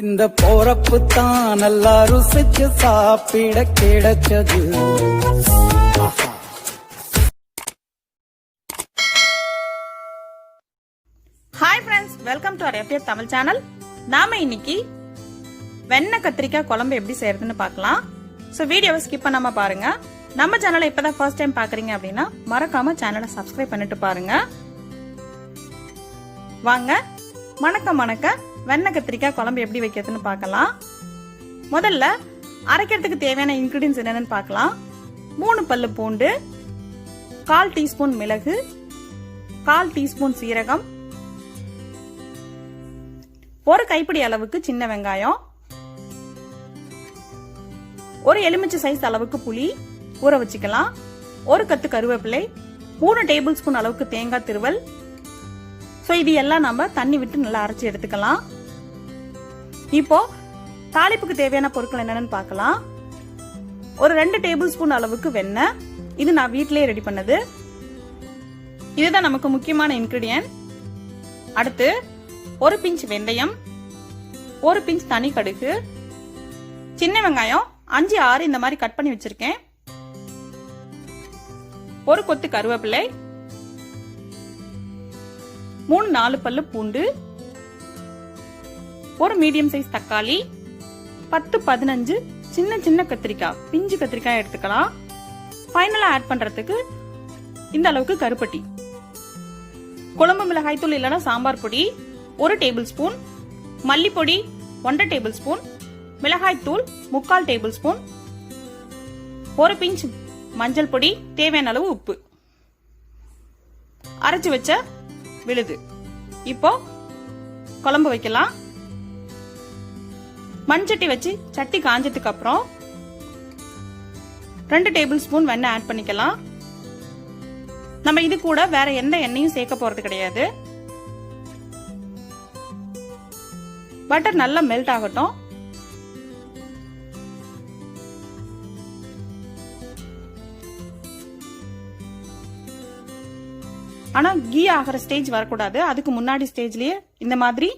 இந்த போறப்பு தான் நல்லா ருசிச்சு சாப்பிட கிடைச்சது. Hi friends, welcome to our FDF Tamil channel. நாம இன்னைக்கு வெண்ணெய் கத்திரிக்காய் குழம்பு எப்படி செய்யறதுன்னு பார்க்கலாம். ஸோ வீடியோவை ஸ்கிப் பண்ணாம பாருங்க. நம்ம சேனலை இப்பதான் ஃபர்ஸ்ட் டைம் பாக்குறீங்க அப்படின்னா மறக்காம சேனலை சப்ஸ்கிரைப் பண்ணிட்டு பாருங்க. வாங்க மணக்க வெண்ணெய் கத்திரிக்காய் குழம்பு எப்படி வைக்கிறதுன்னு பார்க்கலாம். முதல்ல அரைக்கிறதுக்கு தேவையான இன்கிரீடியன்ஸ் என்னன்னு பார்க்கலாம். 3 பல்லு பூண்டு, 1/4 டீஸ்பூன் மிளகு, 1/4 டீஸ்பூன் சீரகம், 1 கைப்பிடி அளவுக்கு சின்ன வெங்காயம், 1 எலுமிச்சை சைஸ் அளவுக்கு புளி ஊற வச்சுக்கலாம், 1 கத்து கருவேப்பிலை, 3 டேபிள் ஸ்பூன் அளவுக்கு தேங்காய் திருவல். ஸோ இது எல்லாம் நம்ம தண்ணி விட்டு நல்லா அரைச்சி எடுத்துக்கலாம். இப்போ தாளிப்புக்கு தேவையான பொருட்கள் என்னன்னு பார்க்கலாம். ஒரு 2 டேபிள் ஸ்பூன் அளவுக்கு வெண்ணெய், இது நான் வீட்டிலேயே ரெடி பண்ணது. இதுதான் நமக்கு முக்கியமான இன்கிரீடியன்ட். அடுத்து 1 பிஞ்ச் வெந்தயம், 1 பிஞ்ச் தனி கடுகு, சின்ன வெங்காயம் 5-6 இந்த மாதிரி கட் பண்ணி வச்சிருக்கேன், 1 கொத்து கருவேப்பிலை, 3-4 பல்லு பூண்டு, 1 மீடியம் சைஸ் தக்காளி, 10-15 சின்ன கத்திரிக்காய், பிஞ்சு கத்திரிக்காய் எடுத்துக்கலாம். ஃபைனலா ஆட் பண்றதுக்கு இந்த அளவுக்கு கருப்பட்டி, குழம்பு மிளகாய் தூள் இல்லைன்னா சாம்பார் பொடி 1 டேபிள் ஸ்பூன், மல்லிப்பொடி 1 டேபிள் ஸ்பூன், மிளகாய் தூள் 3/4 டேபிள் ஸ்பூன், 1 பிஞ்ச் மஞ்சள் பொடி, தேவையான அளவு உப்பு, அரைச்சு வச்ச விழுது. இப்போ குழம்பு வைக்கலாம். மண்சட்டி வச்சு சட்டி காஞ்சதுக்கு அப்புறம் 2 டேபிள் ஸ்பூன் வெண்ணெய் ஆட் பண்ணிக்கலாம். நம்ம இது கூட வேற எந்த எண்ணெயும் சேர்க்க போறது கிடையாது. பட்டர் நல்லா மெல்ட் ஆகட்டும். ஆனா கீ ஆகிற ஸ்டேஜ் வரக்கூடாது. அதுக்கு முன்னாடி ஸ்டேஜ்லயே இந்த மாதிரி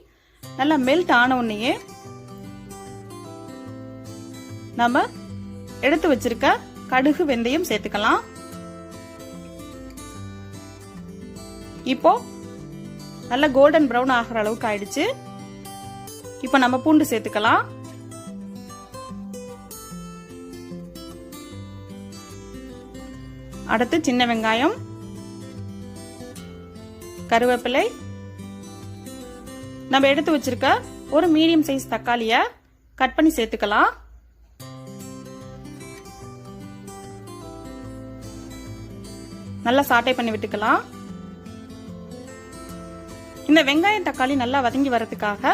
நல்லா மெல்ட் ஆன உடனேயே நம்ம எடுத்து வச்சிருக்க கடுகு வெந்தயம் சேர்த்துக்கலாம். இப்போ நல்லா கோல்டன் பிரவுன் ஆகிற அளவுக்கு ஆயிடுச்சு. இப்போ நம்ம பூண்டு சேர்த்துக்கலாம். அடுத்து சின்ன வெங்காயம், கருவேப்பிலை, நம்ம எடுத்து வச்சிருக்க ஒரு மீடியம் சைஸ் தக்காளிய கட் பண்ணி சேர்த்துக்கலாம். நல்லா சாட்டை பண்ணி விட்டுக்கலாம். இந்த வெங்காயம் தக்காளி நல்லா வதங்கி வரதுக்காக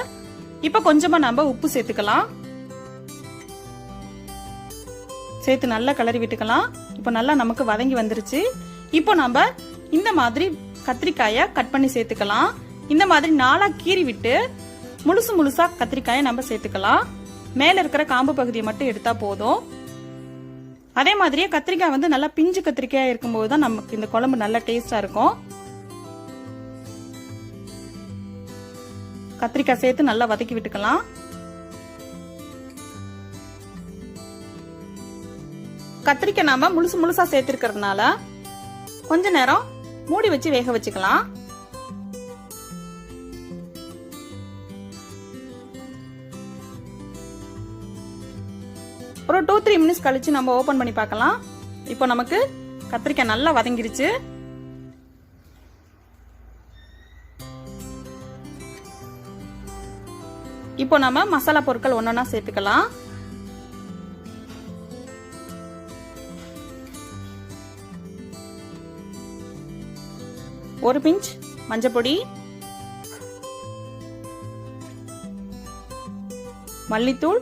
இப்ப கொஞ்சமா நம்ம உப்பு சேர்த்துக்கலாம். சேர்த்து நல்லா கிளறி விட்டுக்கலாம். இப்போ நல்லா நமக்கு வதங்கி வந்துருச்சு. இப்போ நம்ம இந்த மாதிரி கத்திரிக்காய கட் பண்ணி சேர்த்துக்கலாம். இந்த மாதிரி 4 கீறி விட்டு முழுசா கத்திரிக்காயை நம்ம சேர்த்துக்கலாம். மேல இருக்கிற காம்பு பகுதியை மட்டும் எடுத்தா போதும். அதே மாதிரியே கத்திரிக்காய் வந்து நல்லா பிஞ்சு கத்திரிக்காயா இருக்கும்போது தான் நமக்கு இந்த குழம்பு நல்ல டேஸ்டா இருக்கும். கத்திரிக்காய் சேர்த்து நல்லா வதக்கி விட்டுக்கலாம். கத்திரிக்காய் நாம முழுசா சேர்த்திருக்கிறதுனால கொஞ்ச நேரம் மூடி வச்சு வேக வச்சுக்கலாம். ஒரு 2-3 மினிட்ஸ் கழிச்சு நம்ம ஓபன் பண்ணி பார்க்கலாம். இப்போ நமக்கு கத்திரிக்காய் நல்லா வதங்கிருச்சு. இப்போ நம்ம மசாலா பொருட்கள் ஒன்னொன்னா சேர்த்துக்கலாம். ஒரு பிஞ்ச் மஞ்சள் பொடி, மல்லித்தூள்,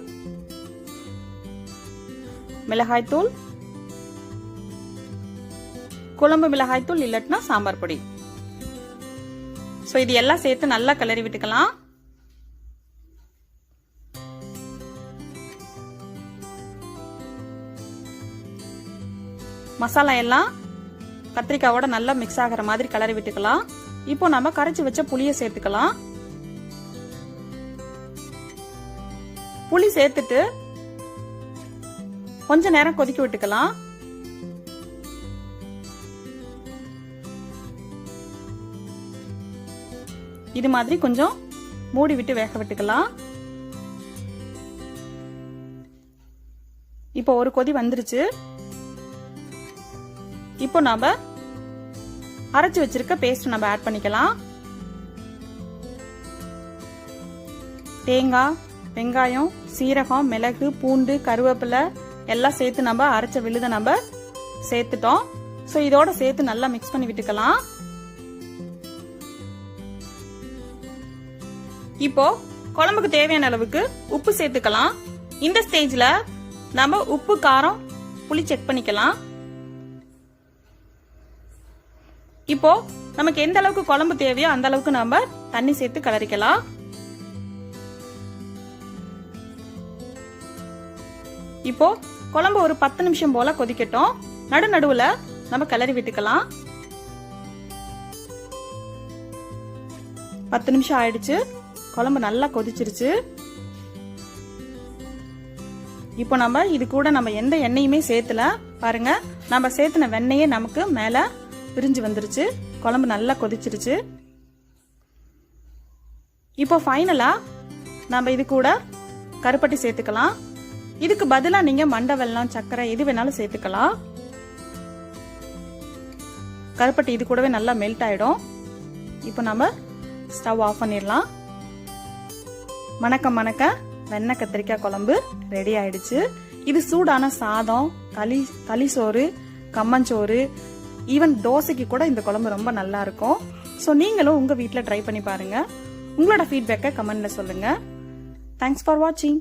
மிளகாய்த்தூள், குழம்பு மிளகாய்த்தூள் இல்லட்னா சாம்பார் பொடி. சோ இது எல்லாம் சேர்த்து நல்லா கிளறி விட்டுக்கலாம். மசாலா எல்லாம் கத்திரிக்காயோட நல்லா மிக்ஸ் ஆகிற மாதிரி கிளறி விட்டுக்கலாம். இப்போ நம்ம கரைச்சி வச்ச புளியை சேர்த்துக்கலாம். புளி சேர்த்துட்டு கொஞ்ச நேரம் கொதிக்க விட்டுக்கலாம். இது மாதிரி கொஞ்சம் மூடி விட்டு வேக விட்டுக்கலாம். இப்போ ஒரு கொதி வந்துருச்சு. இப்போ நாம அரைச்சு வச்சிருக்க பேஸ்ட் நம்ம ஆட் பண்ணிக்கலாம். தேங்காய், வெங்காயம், சீரகம், மிளகு, பூண்டு, கருவேப்பிலை எல்லாம் சேர்த்து நம்ம அரைச்ச விழுத நம்ம சேர்த்துட்டோம். ஸோ இதோட சேர்த்து நல்லா மிக்ஸ் பண்ணி விட்டுக்கலாம். இப்போ குழம்புக்கு தேவையான அளவுக்கு உப்பு சேர்த்துக்கலாம். இந்த ஸ்டேஜ்ல நம்ம உப்பு, காரம், புளி செக் பண்ணிக்கலாம். இப்போ நமக்கு எந்த அளவுக்கு குழம்பு தேவையோ அந்த அளவுக்கு நம்ம தண்ணி சேர்த்து கலரிக்கலாம். இப்போ குழம்பு ஒரு 10 நிமிஷம் போல கொதிக்கட்டும். நடுவுல நம்ம கிளறி விட்டுக்கலாம். 10 நிமிஷம் ஆயிடுச்சு. குழம்பு நல்லா கொதிச்சிருச்சு. இப்போ நம்ம இது கூட நம்ம எந்த எண்ணெயுமே சேர்த்துல. பாருங்க, நம்ம சேர்த்துன வெண்ணெயே நமக்கு மேல பிரிஞ்சு வந்துருச்சு. குழம்பு நல்லா கொதிச்சிருச்சு. இப்போ ஃபைனலா நம்ம இது கூட கருப்பட்டி சேர்த்துக்கலாம். இதுக்கு பதிலா நீங்க மண்டை வெல்லம், சர்க்கரை எது வேணாலும் சேர்த்துக்கலாம். கருப்பட்டி இது கூடவே நல்லா மெல்ட் ஆயிடும். இப்போ நம்ம ஸ்டவ் ஆஃப் பண்ணிடலாம். மணக்க வெண்ணெய் கத்திரிக்காய் குழம்பு ரெடி ஆயிடுச்சு. இது சூடான சாதம், களி சோறு, கம்மஞ்சோறு, ஈவன் தோசைக்கு கூட இந்த குழம்பு ரொம்ப நல்லா இருக்கும். ஸோ நீங்களும் உங்க வீட்டில் ட்ரை பண்ணி பாருங்க. உங்களோட ஃபீட்பேக்கை கமெண்ட்ல சொல்லுங்க. தேங்க்ஸ் ஃபார் வாட்சிங்.